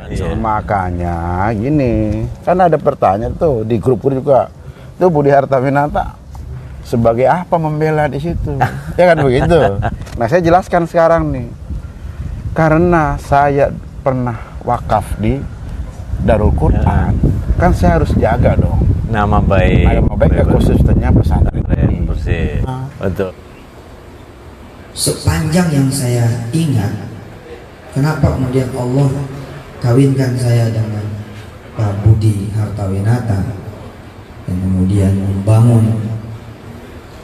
Mansur. Makanya gini, kan ada pertanyaan tuh di grup juga, tuh Budi Hartawinata sebagai apa membela di situ? Ya kan begitu. Nah saya jelaskan sekarang nih, karena saya pernah wakaf di Darul Quran, kan saya harus jaga dong Nama baik ekosistemnya pesantren ini. Persis. Betul. Sepanjang yang saya ingat, kenapa kemudian Allah kawinkan saya dengan Pak Budi Hartawinata dan kemudian membangun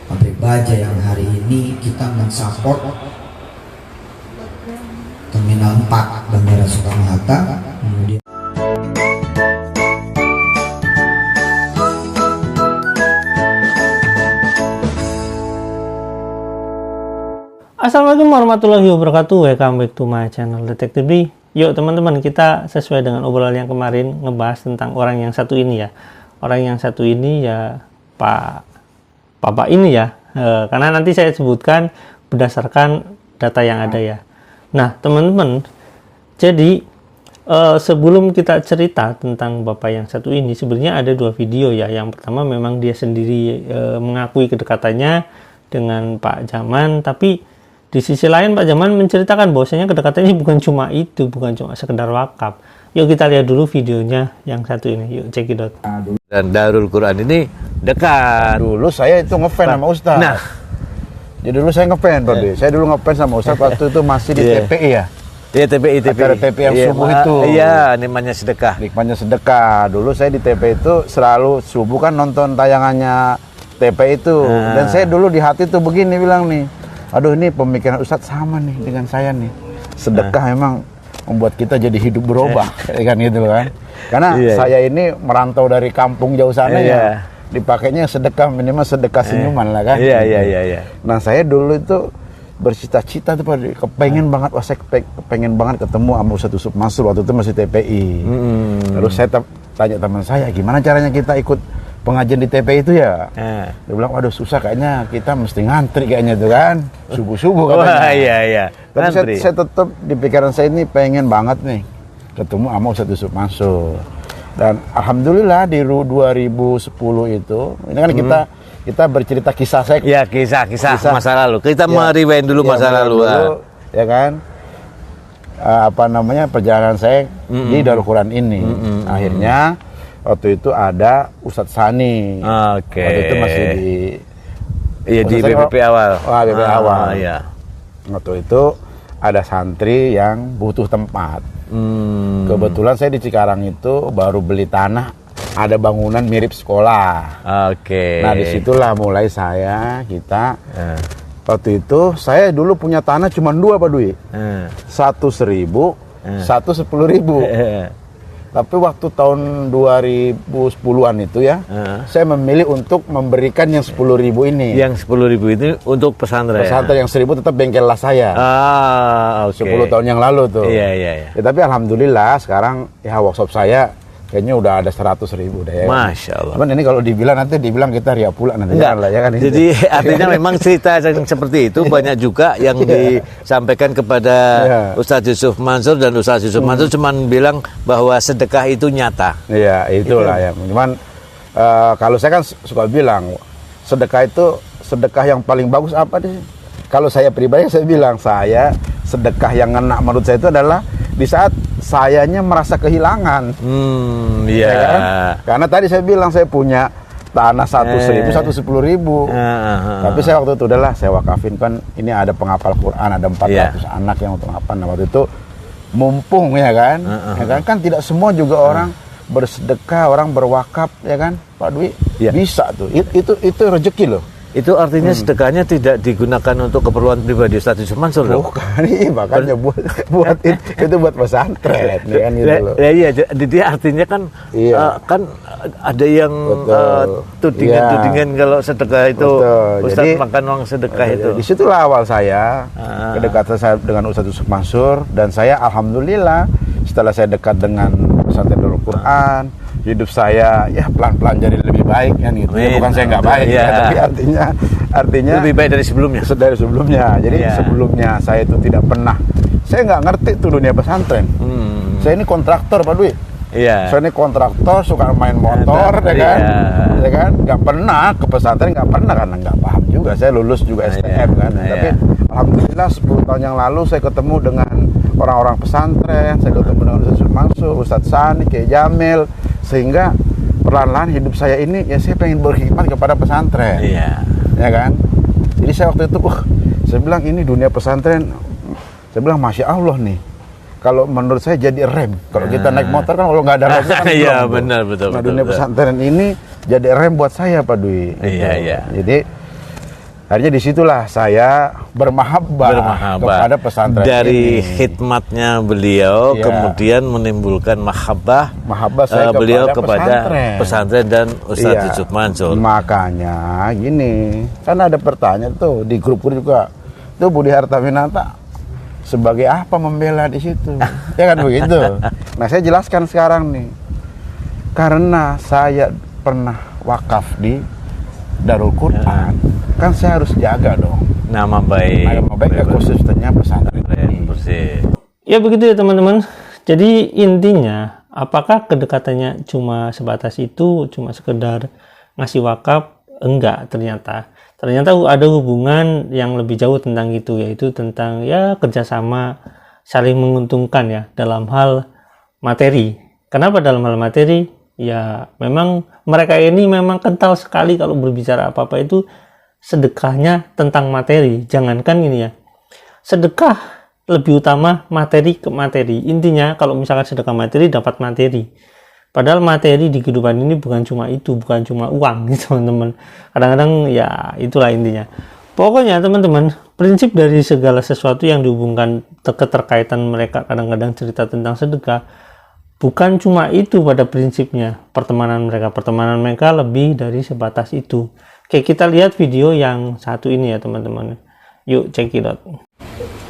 pabrik baja yang hari ini kita mensupport Terminal 4 Bandara Soekarno-Hatta, kemudian Assalamualaikum warahmatullahi wabarakatuh. Welcome back to my channel Detektif D. Yuk teman-teman, kita sesuai dengan obrolan yang kemarin ngebahas tentang orang yang satu ini ya. Orang yang satu ini ya Bapak ini ya. Karena nanti saya sebutkan berdasarkan data yang ada ya. Nah teman-teman, jadi sebelum kita cerita tentang Bapak yang satu ini, sebenarnya ada dua video ya. Yang pertama memang dia sendiri mengakui kedekatannya dengan Pak Jaman, tapi di sisi lain Pak Jaman menceritakan bahwasanya kedekatannya bukan cuma itu, bukan cuma sekedar wakaf. Yuk kita lihat dulu videonya yang satu ini. Yuk check it out. Dan Darul Quran ini dekat. Dulu saya itu ngefans sama Ustaz. Nah, jadi dulu saya ngefans, Saya dulu ngefans sama Ustaz waktu itu masih di TPI ya. Iya TPI. Acara TPI yang subuh itu. Iya, nikmatnya sedekah. Nikmatnya sedekah. Dulu saya di TPI itu selalu subuh kan nonton tayangannya TPI itu. Dan saya dulu di hati tuh begini bilang nih, aduh ini pemikiran Ustadz sama nih dengan saya nih. Sedekah memang membuat kita jadi hidup berubah, kan gitu kan. Karena saya ini merantau dari kampung jauh sana ya. Dipakainya sedekah, minimal sedekah senyuman lah kan. Iya. Nah saya dulu itu bercita-cita tuh kepengen banget, saya kepengen banget ketemu sama Ustadz Yusuf Mansur waktu itu masih TPI. Lalu saya tanya teman saya, gimana caranya kita ikut pengajian di TPI itu ya? Dia bilang, waduh susah kayaknya, kita mesti ngantri kayaknya tuh kan, subuh-subuh katanya. Wah, iya. Tapi saya tetap di pikiran saya ini pengen banget nih ketemu sama Ustadz Yusuf Mansur. Dan alhamdulillah di 2010 itu, ini kan kita bercerita kisah saya. Ya kisah masa lalu. Kita meriwain dulu masa lalu. Ya kan? Perjalanan saya di Darul Quran ini. Akhirnya waktu itu ada Ustadz Sani. Waktu itu masih di BPP awal. BPP awal. Iya. Waktu itu ada santri yang butuh tempat. Kebetulan saya di Cikarang itu baru beli tanah, ada bangunan mirip sekolah. Nah disitulah mulai waktu itu saya dulu punya tanah cuma dua Pak Dwi. Satu 1.000, satu 10.000. Tapi waktu tahun 2010-an itu ya, saya memilih untuk memberikan yang 10.000 ini. Yang 10.000 itu untuk pesantren. Pesantren yang 1.000 tetap bengkel las saya. 10 tahun yang lalu tuh. Iya. Ya, tapi alhamdulillah sekarang ya workshop saya kayaknya udah ada 100.000 deh. Masya Allah. Cuman ini kalau nanti dibilang kita ria pula nanti. Enggak lah ya kan. Jadi artinya memang cerita yang seperti itu banyak juga yang disampaikan kepada Ustadz Yusuf Mansur, dan Ustadz Yusuf Mansur cuman bilang bahwa sedekah itu nyata. Iya, itulah ya. Cuman kalau saya kan suka bilang sedekah itu sedekah yang paling bagus apa sih? Kalau saya pribadi saya bilang sedekah yang ngena menurut saya itu adalah di saat sayanya merasa kehilangan. Iya. Ya kan? Karena tadi saya bilang saya punya tanah 1.000, satu 10.000. Tapi saya waktu itu udahlah saya wakafin, kan ini ada penghafal Quran, ada 400 anak yang untuk apa. Nah waktu itu mumpung ya kan. Kan tidak semua juga orang bersedekah, orang berwakaf ya kan Pak Dwi. Bisa tuh. Itu rezeki loh. Itu artinya sedekahnya tidak digunakan untuk keperluan pribadi Ustadz Yusuf Mansur dong? Bukan, makanya buat itu buat pesantren kan gitu loh. Iya, jadi artinya kan kan ada yang tudingan kalau sedekah itu Ustadz makan uang sedekah itu. Disitulah awal saya kedekatan saya dengan Ustadz Yusuf Mansur, dan saya alhamdulillah setelah saya dekat dengan pesantren Darul Quran, hidup saya ya pelan-pelan jadi lebih baik kan gitu. Ya, bukan saya nggak baik ya, tapi artinya lebih baik dari sebelumnya. Dari sebelumnya. Jadi sebelumnya saya itu tidak pernah, saya nggak ngerti tuh dunia pesantren. Saya ini kontraktor Pak Dwi. Iya. Saya ini kontraktor, suka main motor, ya kan? Iya. Ya kan? Nggak pernah ke pesantren, nggak pernah karena nggak paham juga. Saya lulus juga STM kan. Iya. Tapi alhamdulillah 10 tahun yang lalu saya ketemu dengan orang-orang pesantren, saya ketemu dengan Ustaz Mansur, Ustadz Sani, Kiai Jamil, sehingga perlahan-lahan hidup saya ini ya saya pengen berkhidmat kepada pesantren. Iya. Ya kan? Jadi saya waktu itu, saya bilang ini dunia pesantren, saya bilang Masya Allah nih. Kalau menurut saya jadi rem. Kalau kita naik motor kan kalau nggak ada rem kan Iya, belum, benar, betul, Nah, betul, dunia betul. pesantren ini jadi rem buat saya Pak Dwi. Iya, iya. Jadi akhirnya disitulah saya bermahabbah kepada pesantren dari ini. khidmatnya beliau, Iya. kemudian menimbulkan mahabbah Saya beliau kepada pesantren dan Ustadz Iya. Yusuf Mansur. Makanya gini, kan ada pertanyaan tuh di grup juga. Tuh Budi Hartawinata sebagai apa membela di situ? Ya kan begitu. Nah, saya jelaskan sekarang nih. Karena saya pernah wakaf di Darul Quran, kan saya harus jaga dong. Nama baik. Nama baik ekosistemnya pesantren ini. Bersih. Ya begitu ya teman-teman. Jadi intinya, apakah kedekatannya cuma sebatas itu, cuma sekedar ngasih wakaf? Enggak, ternyata ada hubungan yang lebih jauh tentang itu, yaitu tentang ya kerjasama saling menguntungkan ya dalam hal materi. Kenapa dalam hal materi? Ya memang mereka ini memang kental sekali kalau berbicara apa-apa itu sedekahnya tentang materi. Jangankan ini ya, sedekah lebih utama materi ke materi. Intinya kalau misalkan sedekah materi dapat materi. Padahal materi di kehidupan ini bukan cuma itu, bukan cuma uang gitu teman-teman. Kadang-kadang ya itulah intinya. Pokoknya teman-teman, prinsip dari segala sesuatu yang dihubungkan keterkaitan mereka kadang-kadang cerita tentang sedekah, bukan cuma itu pada prinsipnya. Pertemanan mereka lebih dari sebatas itu. Oke, kita lihat video yang satu ini ya teman-teman. Yuk check it out.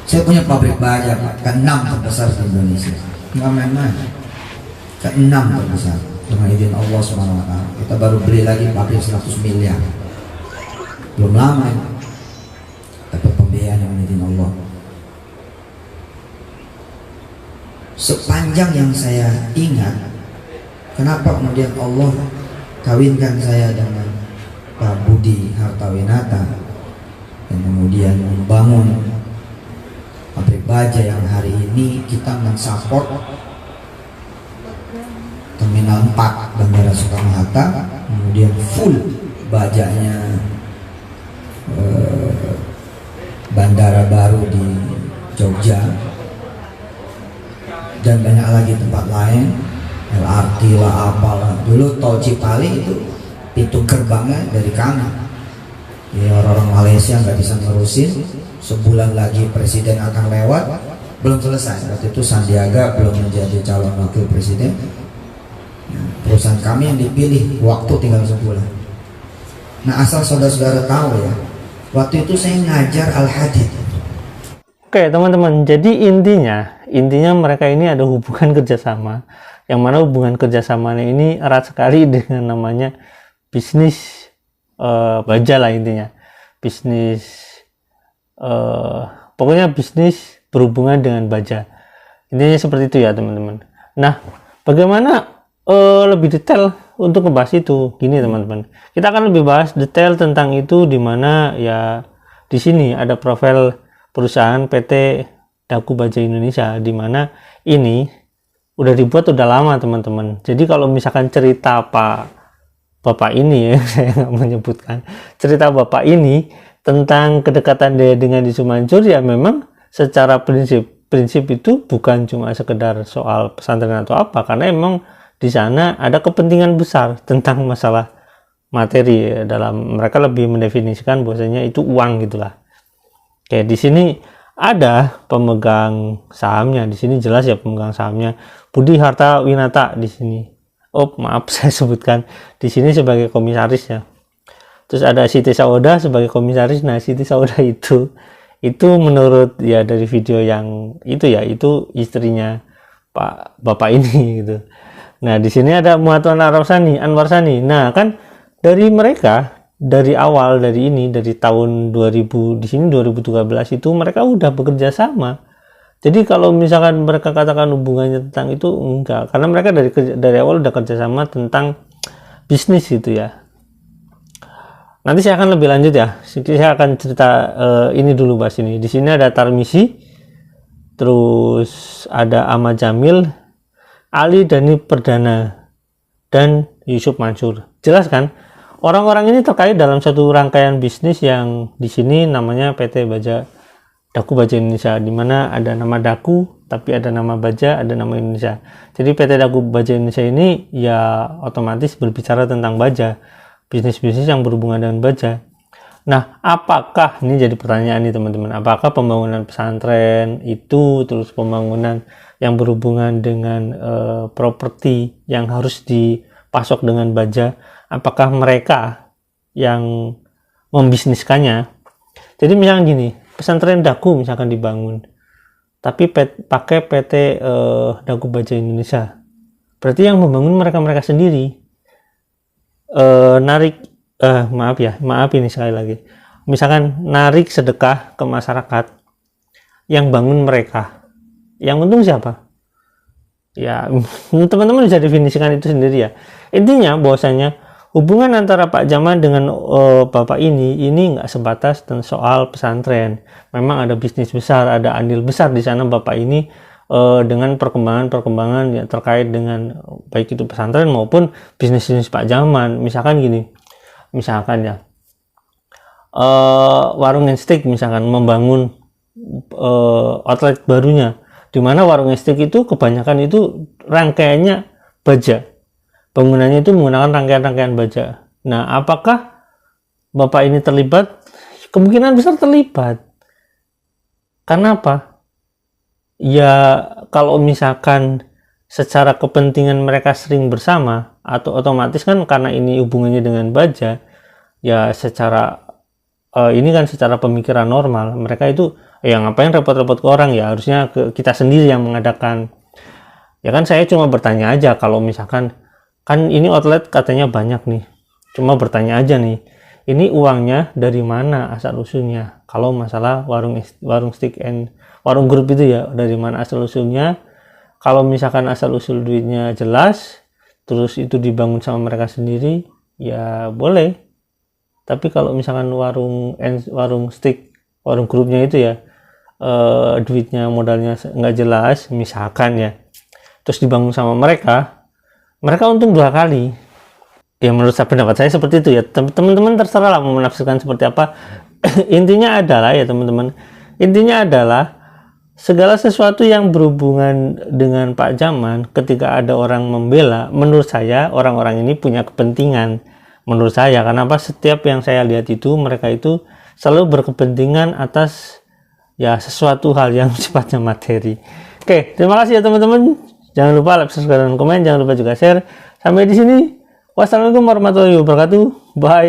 Saya punya pabrik baja ke-6 terbesar di Indonesia. Nggak main-main. Ke-6 terbesar dengan izin Allah SWT. Kita baru beli lagi pabrik 100 miliar. Belum lama ya. Dapat pembiayaan dengan izin Allah. Sepanjang yang saya ingat, kenapa kemudian Allah kawinkan saya dengan Pak Budi Hartawinata dan kemudian membangun pabrik baja yang hari ini kita mensupport Terminal 4 Bandara Soekarno-Hatta, kemudian full bajanya bandara baru di Jogja dan banyak lagi tempat lain, LRT lah apalah. Dulu tol Cipali itu pintu gerbangnya dari kanan. Ya, orang-orang Malaysia nggak bisa nerusin. Sebulan lagi presiden akan lewat, belum selesai. Waktu itu Sandiaga belum menjadi calon wakil presiden. Perusahaan kami yang dipilih waktu tinggal sebulan. Nah, asal saudara-saudara tahu ya, waktu itu saya ngajar Al-Hadid. Oke teman-teman, jadi intinya mereka ini ada hubungan kerjasama, yang mana hubungan kerjasamanya ini erat sekali dengan namanya bisnis baja lah intinya. Bisnis pokoknya bisnis berhubungan dengan baja. Intinya seperti itu ya teman-teman. Nah, bagaimana lebih detail untuk ngebahas itu? Gini teman-teman, kita akan lebih bahas detail tentang itu, di mana ya di sini ada profil perusahaan PT Daku Baja Indonesia, di mana ini udah dibuat udah lama teman-teman. Jadi kalau misalkan cerita bapak ini ya, saya nggak menyebutkan cerita bapak ini tentang kedekatan dia dengan Yusuf Mansur, ya memang secara prinsip itu bukan cuma sekedar soal pesantren atau apa, karena emang di sana ada kepentingan besar tentang masalah materi. Dalam mereka lebih mendefinisikan bahwasanya itu uang gitulah. Oke, di sini ada pemegang sahamnya. Di sini jelas ya pemegang sahamnya Budi Hartawinata di sini. Oh, maaf saya sebutkan di sini sebagai komisaris ya. Terus ada Siti Sauda sebagai komisaris. Nah, Siti Sauda itu menurut ya dari video yang itu ya, itu istrinya bapak ini gitu. Nah, di sini ada Muhammad Anwar Sani. Nah, kan dari mereka dari awal dari tahun 2000 di sini 2013 itu mereka udah bekerja sama Jadi kalau misalkan mereka katakan hubungannya tentang itu, enggak, karena mereka dari awal udah kerjasama tentang bisnis gitu ya. Nanti saya akan lebih lanjut ya. Saya akan cerita ini dulu bahas ini. Di sini ada Tarmizi, terus ada Ahmad Jamil, Ali Dhani Perdana, dan Yusuf Mansur. Jelas kan? Orang-orang ini terkait dalam satu rangkaian bisnis yang di sini namanya PT Daku Baja Indonesia, di mana ada nama Daku, tapi ada nama Baja, ada nama Indonesia. Jadi PT Daku Baja Indonesia ini ya otomatis berbicara tentang baja, bisnis-bisnis yang berhubungan dengan baja. Nah, apakah, ini jadi pertanyaan nih teman-teman, apakah pembangunan pesantren itu, terus pembangunan yang berhubungan dengan properti yang harus dipasok dengan baja, apakah mereka yang membisniskannya? Jadi misalnya gini, pesantren Daku misalkan dibangun, tapi pakai PT Daku Baja Indonesia, berarti yang membangun mereka sendiri. Maaf ini sekali lagi, misalkan narik sedekah ke masyarakat, yang bangun mereka, yang untung siapa? Ya teman-teman bisa definisikan itu sendiri ya. Intinya bahwasanya hubungan antara Pak Jamal dengan bapak ini nggak sebatas soal pesantren. Memang ada bisnis besar, ada andil besar di sana bapak ini dengan perkembangan yang terkait dengan baik itu pesantren maupun bisnis Pak Jamal. Misalkan gini, misalkan ya warung steak misalkan membangun outlet barunya, di mana warung steak itu kebanyakan itu rangkaiannya baja. Bangunannya itu menggunakan rangkaian-rangkaian baja. Nah, apakah bapak ini terlibat? Kemungkinan besar terlibat. Karena apa? Ya, kalau misalkan secara kepentingan mereka sering bersama, atau otomatis kan karena ini hubungannya dengan baja, ya secara ini kan secara pemikiran normal, mereka itu ya ngapain repot-repot ke orang, ya harusnya kita sendiri yang mengadakan. Ya kan saya cuma bertanya aja, kalau misalkan kan ini outlet katanya banyak nih, cuma bertanya aja nih, ini uangnya dari mana asal usulnya? Kalau masalah warung steak and warung grup itu ya, dari mana asal usulnya? Kalau misalkan asal usul duitnya jelas, terus itu dibangun sama mereka sendiri, ya boleh. Tapi kalau misalkan warung steak, warung grupnya itu ya duitnya modalnya nggak jelas, misalkan ya, terus dibangun sama mereka untung 2 kali. Ya menurut pendapat saya seperti itu ya. Teman-teman terserah lah mau menafsirkan seperti apa. Intinya adalah ya teman-teman, intinya adalah segala sesuatu yang berhubungan dengan Pak Jamal, ketika ada orang membela, menurut saya orang-orang ini punya kepentingan. Menurut saya, kenapa setiap yang saya lihat itu mereka itu selalu berkepentingan atas ya sesuatu hal yang sifatnya materi. Oke, terima kasih ya teman-teman. Jangan lupa like, subscribe, dan komen. Jangan lupa juga share. Sampai di sini. Wassalamualaikum warahmatullahi wabarakatuh. Bye.